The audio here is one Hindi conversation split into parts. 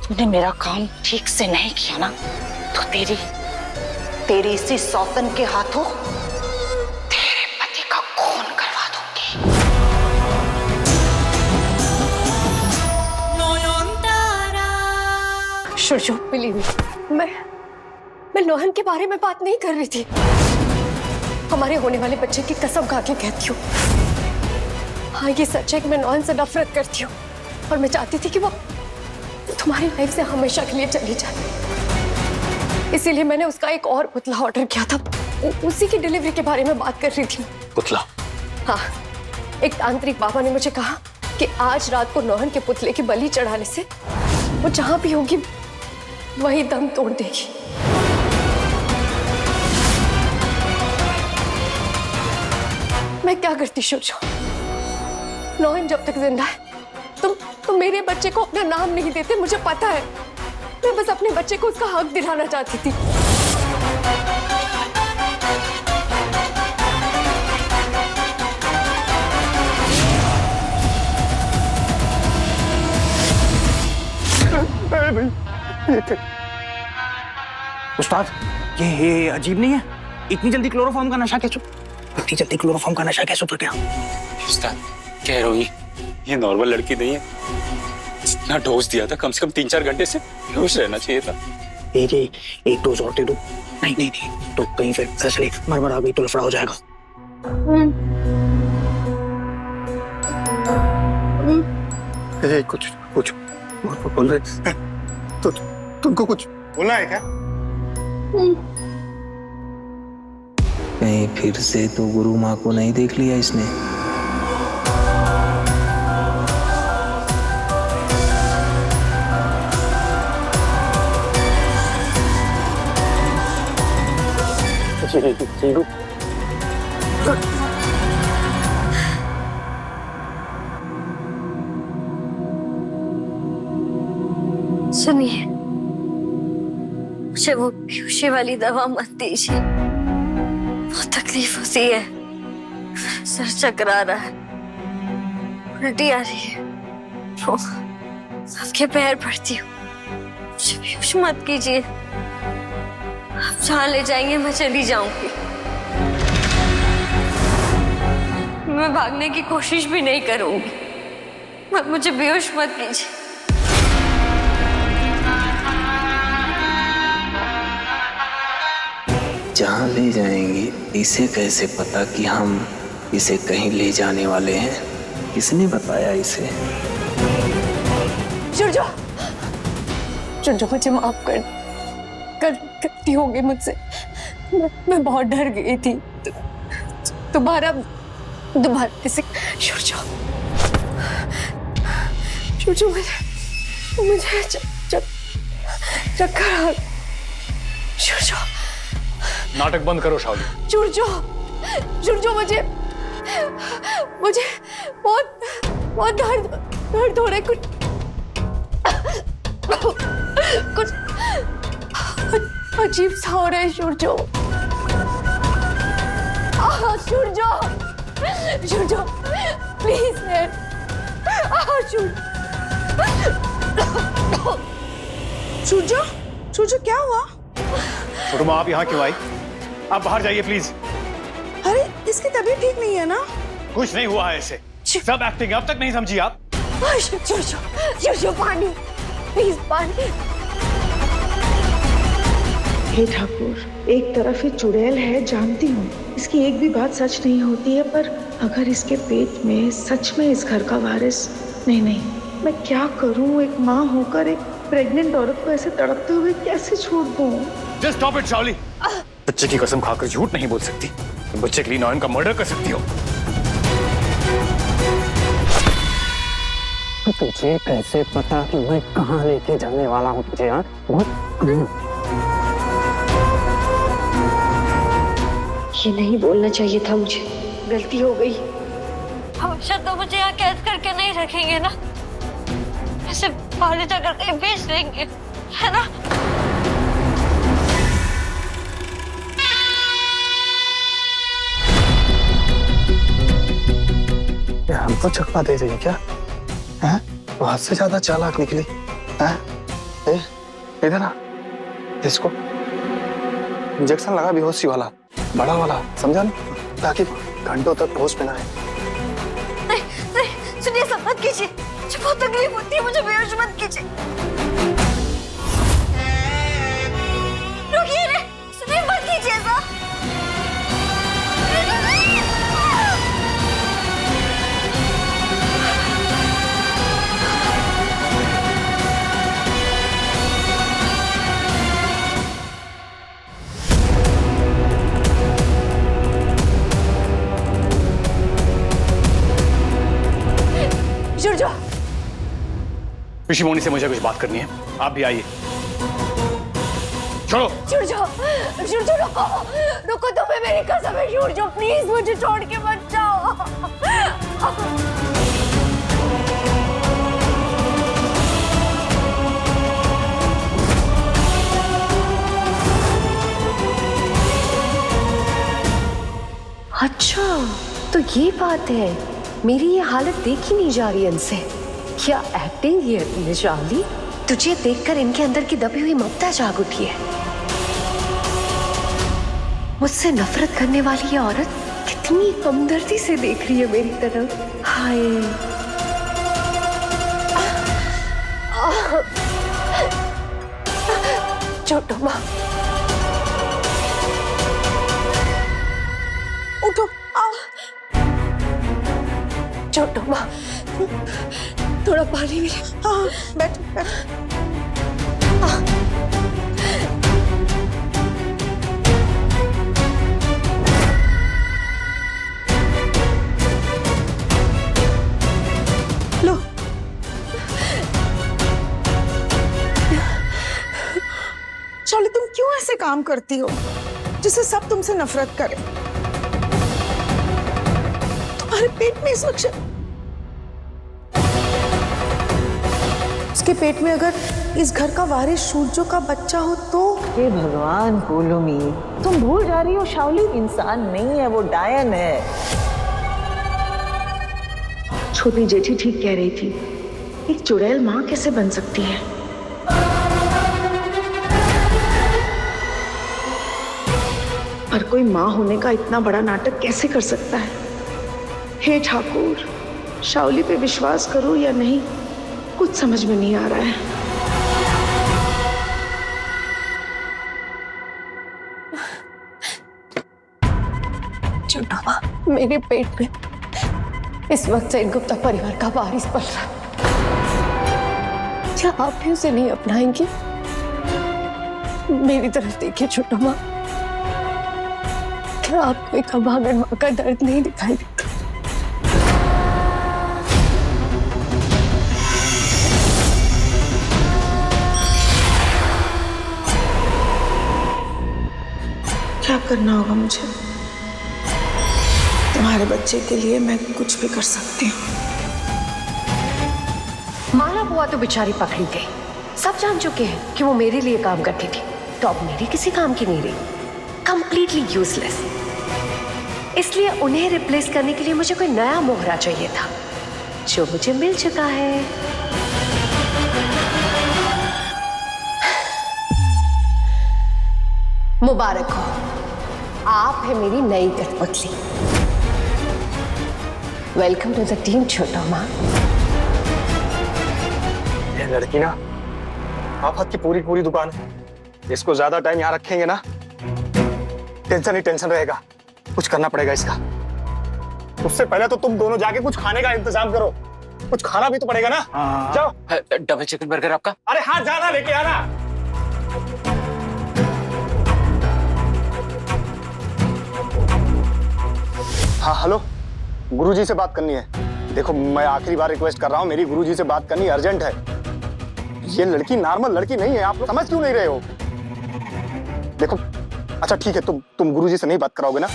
तूने मेरा काम ठीक से नहीं किया ना तो तेरी इसी सौतन के हाथों तेरे पति का खून करवा दूंगी। शुरजो प्लीज, मैं नौहन के बारे में बात नहीं कर रही थी। हमारे होने वाले बच्चे की कसम खा के कहती हूँ, हाँ ये सच है कि मैं नौहन से नफरत करती हूँ और मैं चाहती थी कि वो तुम्हारी लाइफ से हमेशा के लिए चली जाए। इसीलिए मैंने उसका एक और पुतला ऑर्डर किया था। उसी की डिलीवरी के बारे में बात कर रही थी। पुतला? हाँ, एक तांत्रिक बाबा ने मुझे कहा कि आज रात को नौहन के पुतले की बलि चढ़ाने से वो जहां भी होगी वही दम तोड़ देगी। मैं क्या करती शुरजो? नौहन जब तक जिंदा है तुम मेरे बच्चे को अपना नाम नहीं देते, मुझे पता है। मैं बस अपने बच्चे को उसका हक दिलाना चाहती थी। उस्ताद, ये अजीब नहीं है? इतनी जल्दी क्लोरोफॉर्म का नशा कैसे? इतनी जल्दी क्लोरोफॉर्म का नशा कैसे उतर गया? उस्ताद कह रहा हूँ ये नॉर्मल लड़की नहीं है। जितना डोज दिया था कम से कम 3-4 घंटे से बेहोश रहना चाहिए था। एक डोज और दे दो। नहीं तो कहीं फिर फैसले मरमर आ गई तो लफड़ा हो जाएगा। कुछ बोल रहे तो तुमको कुछ बोलना है क्या? कहीं फिर से तो गुरु माँ को नहीं देख लिया इसने। सुनिए, मुझे वो बेहोशी वाली दवा मत दीजिए। बहुत तकलीफ होती है, सर चकरा रहा है, उल्टी आ रही है, तो सबके पैर पड़ती हूँ। मुझे बेहोश मत कीजिए। आप जहाँ ले जाएंगे मैं चली जाऊंगी। मैं भागने की कोशिश भी नहीं करूंगी। मुझे बेहोश मत कीजिए। जहाँ ले जाएंगे इसे कैसे पता कि हम इसे कहीं ले जाने वाले हैं? किसने बताया इसे? शुरजो मुझे माफ करती होगी मुझसे। मैं बहुत डर गई थी। दोबारा ऐसे शुरजो मुझे चक्कर आ। शुरजो नाटक बंद करो शाओली। शुरजो मुझे बहुत दर्द हो रहा है। कुछ अजीब सा हो रहा है शुरजो। शुरजो प्लीज शुरजो क्या हुआ? छोटू माँ, आप यहाँ क्यों आई? आप बाहर जाइए प्लीज। अरे इसकी तबीयत ठीक नहीं है ना? कुछ नहीं हुआ है इसे। सब एक्टिंग, अब तक नहीं समझी आप? शुरजो पानी प्लीज, पानी। हे ठाकुर, एक तरफ ये चुड़ैल है, जानती हूँ इसकी एक भी बात सच नहीं होती है, पर अगर इसके पेट में सच में इस घर का वारिस नहीं, मैं क्या करूँ? एक माँ होकर एक प्रेग्नेंट औरत को ऐसे तड़पते हुए कैसे छोड़ दूँ? Just stop it Shaoli. बच्चे की कसम खाकर झूठ नहीं बोल सकती। तुम बच्चे के लिए नौयन का मर्डर कर सकती हो। तुझे कैसे पता कि मैं कहाँ लेके जाने वाला हूँ तुझे? हाँ, ये नहीं बोलना चाहिए था मुझे, गलती हो गई। हमेशा तो मुझे यहाँ कैद करके नहीं रखेंगे ना, ऐसे बाहर जाकर कहीं बेच देंगे, है ना? हमको चकमा दे रही है क्या? हैं? बहुत से ज्यादा चालाक निकली। हैं? इधर आ, इसको इंजेक्शन लगा बेहोशी वाला, बड़ा वाला, समझा ना, ताकि घंटों तक होश में ना आए। नहीं नहीं सुनिए, सब मत कीजिए, मुझे बहुत तकलीफ होती है, मुझे बेहोश मत कीजिए। रुकिए रे, सुनिए मत कीजिए ऐसा। ऋषि मोनी से मुझे कुछ बात करनी है, आप भी आइए। छोड़ो। जुड़ जाओ, रुको रुको, तुम्हें मेरी कसम है, जुड़ जाओ प्लीज, मुझे छोड़ के मत जाओ। अच्छा तो ये बात है, मेरी ये हालत देखी नहीं जा रही इनसे। क्या एक्टिंग है निशाली, तुझे देखकर इनके अंदर की दबी हुई ममता जाग उठी है। मुझसे नफरत करने वाली ये औरत कितनी हमदर्दी से देख रही है मेरी तरफ। हाय छोटो माँ, उठो। छोटो माँ, थोड़ा पानी मिले। हाँ बैठो बैठो। लो शौली, तुम क्यों ऐसे काम करती हो जिससे सब तुमसे नफरत करें? तुम्हारे पेट में इस वक्त, उसके पेट में अगर इस घर का वारिस सूरजो का बच्चा हो तो? हे भगवान कोलुमी, तुम भूल जा रही हो शाओली इंसान नहीं है, वो डायन है। छोटी जेठी ठीक कह रही थी, एक चुड़ैल माँ कैसे बन सकती है? पर कोई माँ होने का इतना बड़ा नाटक कैसे कर सकता है? हे ठाकुर, शाओली पे विश्वास करो या नहीं, कुछ समझ में नहीं आ रहा है। छोटा माँ, मेरे पेट में इस वक्त सेन गुप्ता परिवार का वारिस पल रहा है। क्या आप भी उसे नहीं अपनाएंगे? मेरी तरफ देखिए छोटा माँ, क्या आपको एक अभागन माँ का दर्द नहीं दिखाई देता? क्या करना होगा मुझे? तुम्हारे बच्चे के लिए मैं कुछ भी कर सकती हूँ। माला बुआ तो बेचारी पकड़ी गई, सब जान चुके हैं कि वो मेरे लिए काम करती थी, तो अब मेरी किसी काम की नहीं रही, कंप्लीटली यूजलेस। इसलिए उन्हें रिप्लेस करने के लिए मुझे कोई नया मोहरा चाहिए था, जो मुझे मिल चुका है। मुबारक हो, आप है मेरी नई कठपुतली। वेलकम टू द टीम छोटा माँ। ये लड़की ना आफत की पूरी पूरी दुकान है, इसको ज्यादा टाइम यहाँ रखेंगे ना टेंशन ही टेंशन रहेगा। कुछ करना पड़ेगा इसका। उससे पहले तो तुम दोनों जाके कुछ खाने का इंतजाम करो, कुछ खाना भी तो पड़ेगा ना। जाओ। डबल चिकन बर्गर आपका? अरे हाँ, जाना लेके आना। हाँ हेलो, गुरुजी से बात करनी है। देखो मैं आखिरी बार रिक्वेस्ट कर रहा हूँ, मेरी गुरुजी से बात करनी अर्जेंट है। ये लड़की नॉर्मल लड़की नहीं है, आप लोग समझ क्यों नहीं रहे हो? देखो अच्छा ठीक है, तुम गुरुजी से नहीं बात कराओगे ना?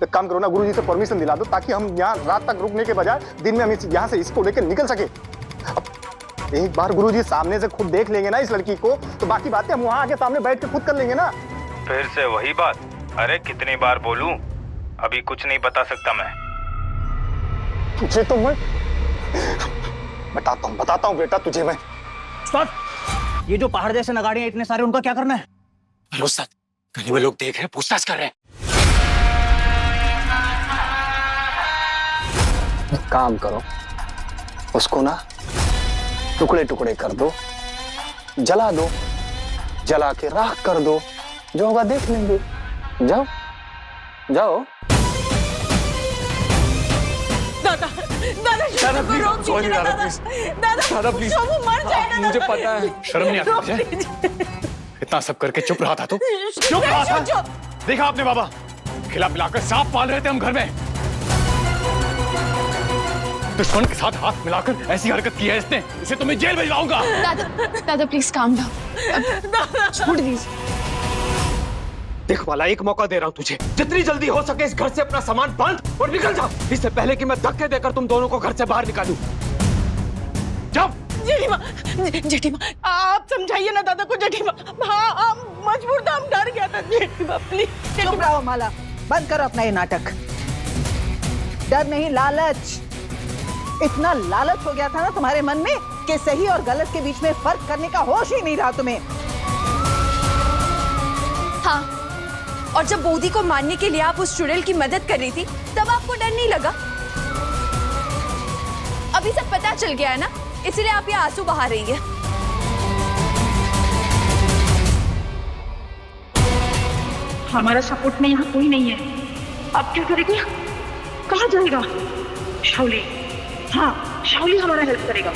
एक काम करो ना, गुरुजी से परमिशन दिला दो ताकि हम यहाँ रात तक रुकने के बजाय दिन में हम यहाँ से इसको लेकर निकल सके। अब एक बार गुरुजी सामने से खुद देख लेंगे ना इस लड़की को, तो बाकी बातें हम वहाँ आके सामने बैठ के खुद कर लेंगे ना। फिर से वही बात? अरे कितनी बार बोलूं, अभी कुछ नहीं बता सकता मैं। तुझे तो मैं बताता हूँ बेटा, तुझे मैं। ये जो पहाड़ जैसे नगाड़ियां इतने सारे, उनका क्या करना है? अरे उस्ताद, गली में लोग देख रहे हैं, पूछताछ कर रहे हैं। एक काम करो, उसको ना टुकड़े टुकड़े कर दो, जला दो, जला के राख कर दो, जो होगा देख लेंगे। जाओ जाओ। दादा दादा प्लीज, सॉरी दादा प्लीज, दादा प्लीज, मर जाएगा। मुझे पता है, शर्म नहीं आती मुझे? इतना सब करके चुप रहा था तू, चुप रहा था। देखा आपने बाबा, खिला पिलाकर सांप पाल रहे थे हम घर में। दुश्मन के साथ हाथ मिलाकर ऐसी हरकत की है इसने, इसे तो मैं जेल भिजवाऊंगा। दादा प्लीज काम डाउन, छोड़ दीजिए। देख वाला, एक मौका दे रहा हूँ तुझे, जितनी जल्दी हो सके इस घर से अपना सामान बांध और निकल जा, इससे पहले कि मैं धक्के देकर तुम दोनों को घर से बाहर निकालूं। जाओ। जेठीमा, आप समझाइए ना दादा को। जेठीमा, हाँ हम मजबूर था, हम डर गया था। जेठीमा प्लीज। चुप रहो माला, बंद करो अपना ये नाटक। डर नहीं, लालच। इतना लालच हो गया था ना तुम्हारे मन में कि सही और गलत के बीच में फर्क करने का होश ही नहीं रहा तुम्हें। हाँ, और जब बोधी को मारने के लिए आप उस चुड़ैल की मदद कर रही थी, तब आपको डर नहीं लगा? अभी सब पता चल गया है ना, इसलिए आप ये आंसू बहा रही है। हमारा सपोर्ट में यहाँ कोई नहीं है, अब क्या करेगा? कहाँ जाएगा? शाओली, हाँ शाओली हमारा हेल्प करेगा।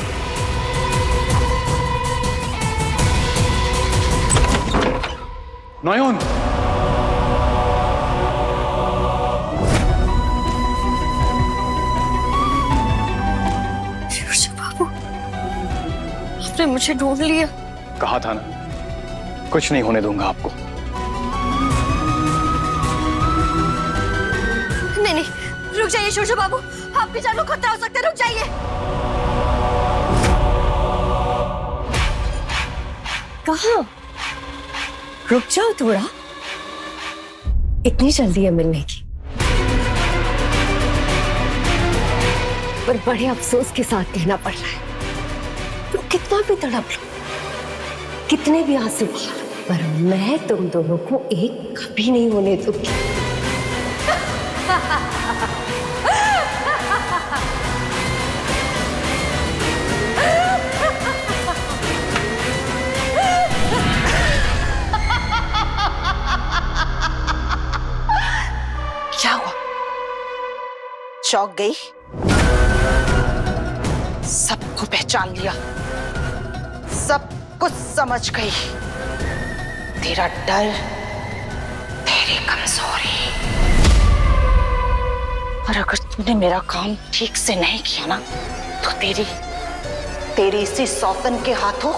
नॉयन, बाबू, आपने मुझे ढूंढ लिया। कहा था ना, कुछ नहीं होने दूंगा आपको। नहीं नहीं, रुक जाइए शोशा बाबू, आपकी जान को खतरा हो सकता है, रुक जाइए। कहाँ? रुक जाओ थोड़ा, इतनी जल्दी है मिलने की? पर बड़े अफसोस के साथ कहना पड़ रहा है, तो कितना भी तड़प लो, कितने भी आंसू बहा लो, पर मैं तुम दोनों को एक कभी नहीं होने दूंगी। क्या हुआ? चौंक गई? सबको पहचान लिया, सब कुछ समझ गई। तेरा डर, तेरी कमजोरी। और अगर तूने मेरा काम ठीक से नहीं किया ना, तो तेरी इसी सौतन के हाथों